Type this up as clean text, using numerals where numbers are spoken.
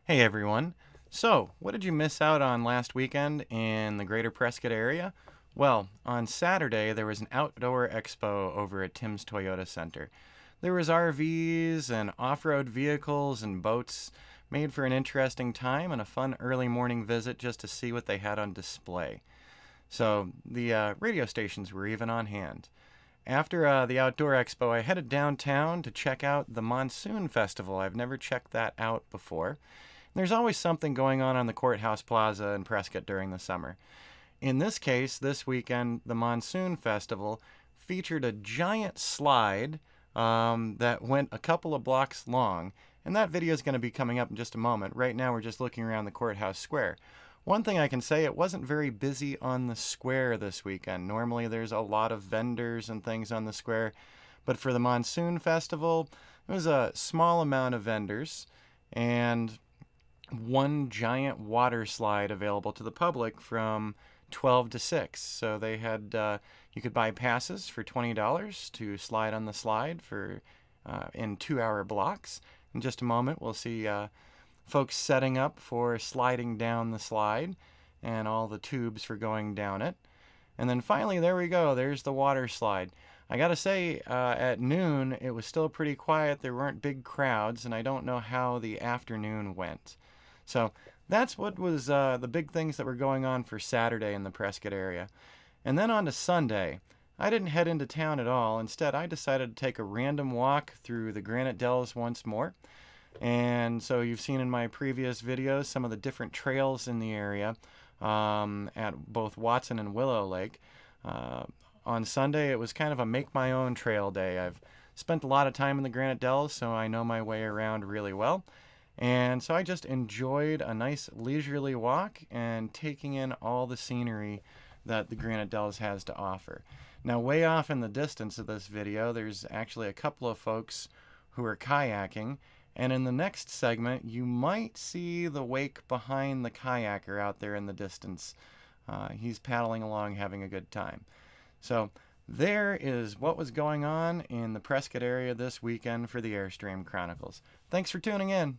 Hey everyone. So, what did you miss out on last weekend in the greater Prescott area? Well, on Saturday there was an Outdoor Expo over at Tim's Toyota Center. There was RVs and off-road vehicles and boats made for an interesting time and a fun early morning visit just to see what they had on display. So, the radio stations were even on hand. After the Outdoor Expo, I headed downtown to check out the Monsoon Festival. I've never checked that out before. There's always something going on the Courthouse Plaza in Prescott during the summer. In this case, this weekend, the Monsoon Festival featured a giant slide that went a couple of blocks long, and that video is going to be coming up in just a moment. Right now, we're just looking around the Courthouse Square. One thing I can say, it wasn't very busy on the square this weekend. Normally, there's a lot of vendors and things on the square, but for the Monsoon Festival, there was a small amount of vendors, and one giant water slide available to the public from 12 to 6. So they had, you could buy passes for $20 to slide on the slide for in 2-hour blocks. In just a moment, we'll see folks setting up for sliding down the slide and all the tubes for going down it. And then finally, there we go. There's the water slide. I gotta say, at noon, it was still pretty quiet. There weren't big crowds, and I don't know how the afternoon went. So that's what was the big things that were going on for Saturday in the Prescott area. And then on to Sunday. I didn't head into town at all. Instead, I decided to take a random walk through the Granite Dells once more. And so you've seen in my previous videos some of the different trails in the area at both Watson and Willow Lake. On Sunday, it was kind of a make-my-own trail day. I've spent a lot of time in the Granite Dells, so I know my way around really well. And so I just enjoyed a nice leisurely walk and taking in all the scenery that the Granite Dells has to offer. Now, way off in the distance of this video, there's actually a couple of folks who are kayaking. And in the next segment, you might see the wake behind the kayaker out there in the distance. He's paddling along, having a good time. So there is what was going on in the Prescott area this weekend for the Airstream Chronicles. Thanks for tuning in.